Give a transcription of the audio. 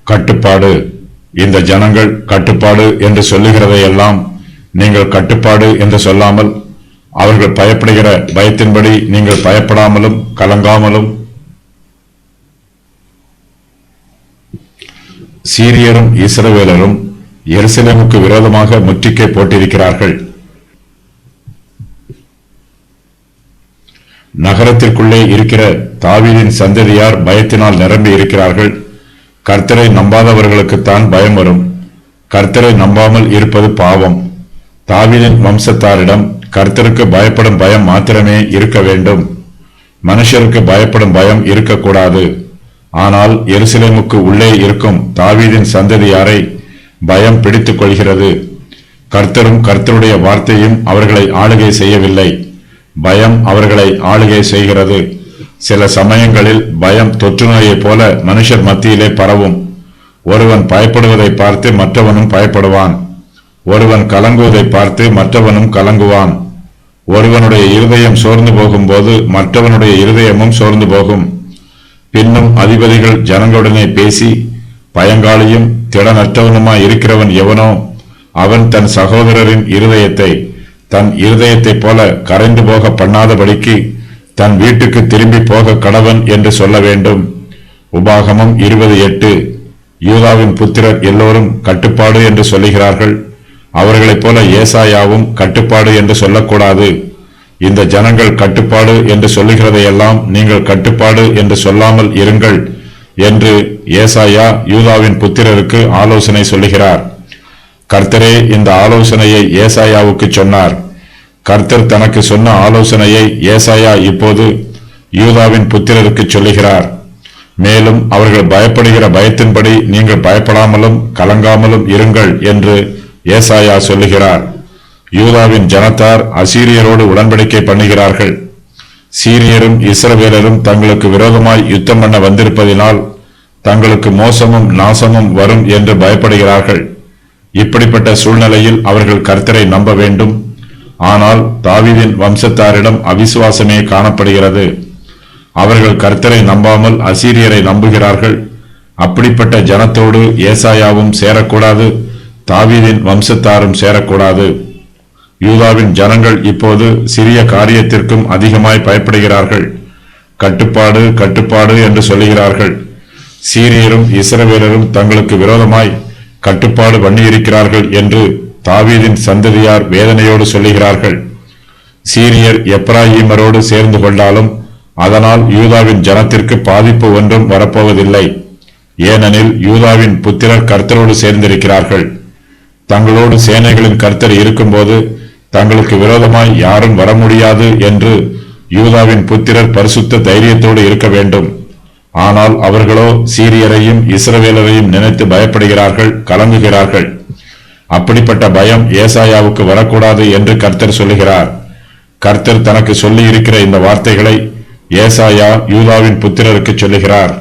கட்டுப்பாடு. இந்த ஜனங்கள் கட்டுப்பாடு என்று சொல்லுகிறதையெல்லாம் நீங்கள் கட்டுப்பாடு என்று சொல்லாமல், அவர்கள் பயப்படுகிற பயத்தின்படி நீங்கள் பயப்படாமலும் கலங்காமலும், சீரியரும் இஸ்ரவேலரும் எருசலேமுக்கு விரோதமாக முற்றுகை போட்டிருக்கிறார்கள். நகரத்திற்குள்ளே இருக்கிற தாவீதின் சந்ததியார் பயத்தினால் நிரம்பி இருக்கிறார்கள். கர்த்தரை நம்பாதவர்களுக்குத்தான் பயம் வரும். கர்த்தரை நம்பாமல் இருப்பது பாவம். தாவீதின் வம்சத்தாரிடம் கர்த்தருக்கு பயப்படும் பயம் மாத்திரமே இருக்க வேண்டும். மனுஷருக்கு பயப்படும் பயம் இருக்கக்கூடாது. ஆனால் எருசலேமுக்கு உள்ளே இருக்கும் தாவீதின் சந்ததியாரை பயம் பிடித்துக் கொள்கிறது. கர்த்தரும் கர்த்தருடைய வார்த்தையும் அவர்களை ஆளுகை செய்யவில்லை. பயம் அவர்களை ஆளுகை செய்கிறது. சில சமயங்களில் பயம் தொற்று நோயைப் போல மனுஷர் மத்தியிலே பரவும். ஒருவன் பயப்படுவதை பார்த்து மற்றவனும் பயப்படுவான். ஒருவன் கலங்குவதை பார்த்து மற்றவனும் கலங்குவான். ஒருவனுடைய இருதயம் சோர்ந்து போகும்போது மற்றவனுடைய இருதயமும் சோர்ந்து போகும். பின்னும் அதிபதிகள் ஜனங்களுடனே பேசி, பயங்காளியும் திடனற்றவனுமாய் இருக்கிறவன் எவனோ அவன் தன் சகோதரரின் இருதயத்தை தன் இருதயத்தைப் போல கரைந்து போக பண்ணாதபடிக்கு தன் வீட்டுக்கு திரும்பி போக கடவன் என்று சொல்ல வேண்டும். உபாகமம் 20:8. யூதாவின் புத்திரர் எல்லோரும் கட்டுப்பாடு என்று சொல்லுகிறார்கள். அவர்களைப் போல ஏசாயாவும் கட்டுப்பாடு என்று சொல்லக்கூடாது. இந்த ஜனங்கள் கட்டுப்பாடு என்று சொல்லுகிறதையெல்லாம் நீங்கள் கட்டுப்பாடு என்று சொல்லாமல் இருங்கள் என்று ஏசாயா யூதாவின் புத்திரருக்கு ஆலோசனை சொல்லுகிறார். கர்த்தரே இந்த ஆலோசனையை ஏசாயாவுக்கு சொன்னார். கர்த்தர் தனக்கு சொன்ன ஆலோசனையை ஏசாயா இப்போது யூதாவின் புத்திரருக்கு சொல்லுகிறார். மேலும் அவர்கள் பயப்படுகிற பயத்தின்படி நீங்கள் பயப்படாமலும் கலங்காமலும் இருங்கள் என்று ஏசாயா சொல்லுகிறார். யூதாவின் ஜனத்தார் அசீரியரோடு உடன்படிக்கை பண்ணுகிறார்கள். சீரியரும் இஸ்ரவேலரும் தங்களுக்கு விரோதமாய் யுத்தம் பண்ண வந்திருப்பதினால் தங்களுக்கு மோசமும் நாசமும் வரும் என்று பயப்படுகிறார்கள். இப்படிப்பட்ட சூழ்நிலையில் அவர்கள் கர்த்தரை நம்ப வேண்டும். ஆனால் தாவீதின் வம்சத்தாரிடம் அவிசுவாசமே காணப்படுகிறது. அவர்கள் கர்த்தரை நம்பாமல் அசீரியரை நம்புகிறார்கள். அப்படிப்பட்ட ஜனத்தோடு ஏசாயாவும் சேரக்கூடாது, தாவீதின் வம்சத்தாரும் சேரக்கூடாது. யூதாவின் ஜனங்கள் இப்போது சிறிய காரியத்திற்கும் அதிகமாய் பயப்படுகிறார்கள். கட்டுப்பாடு கட்டுப்பாடு என்று சொல்லுகிறார்கள். சீரியரும் இஸ்ரவேலரும் தங்களுக்கு விரோதமாய் கட்டுப்பாடு பண்ணியிருக்கிறார்கள் என்று தாவீதின் சந்ததியார் வேதனையோடு சொல்லுகிறார்கள். சீரியர் எப்ராயீமரோடு சேர்ந்து கொண்டாலும் அதனால் யூதாவின் ஜனத்திற்கு பாதிப்பு ஒன்றும் வரப்போவதில்லை. ஏனெனில் யூதாவின் புத்திரர் கர்த்தரோடு சேர்ந்திருக்கிறார்கள். தங்களோடு சேனைகளின் கர்த்தர் இருக்கும்போது தங்களுக்கு விரோதமாய் யாரும் வர முடியாது என்று யூதாவின் புத்திரர் பரிசுத்த தைரியத்தோடு இருக்க வேண்டும். ஆனால் அவர்களோ சீரியரையும் இஸ்ரவேலரையும் நினைத்து பயப்படுகிறார்கள், கலங்குகிறார்கள். அப்படிப்பட்ட பயம் ஏசாயாவுக்கு வரக்கூடாது என்று கர்த்தர் சொல்லுகிறார். கர்த்தர் தனக்கு சொல்லி இருக்கிற இந்த வார்த்தைகளை ஏசாயா யூதாவின் புத்திரருக்கு சொல்லுகிறார்.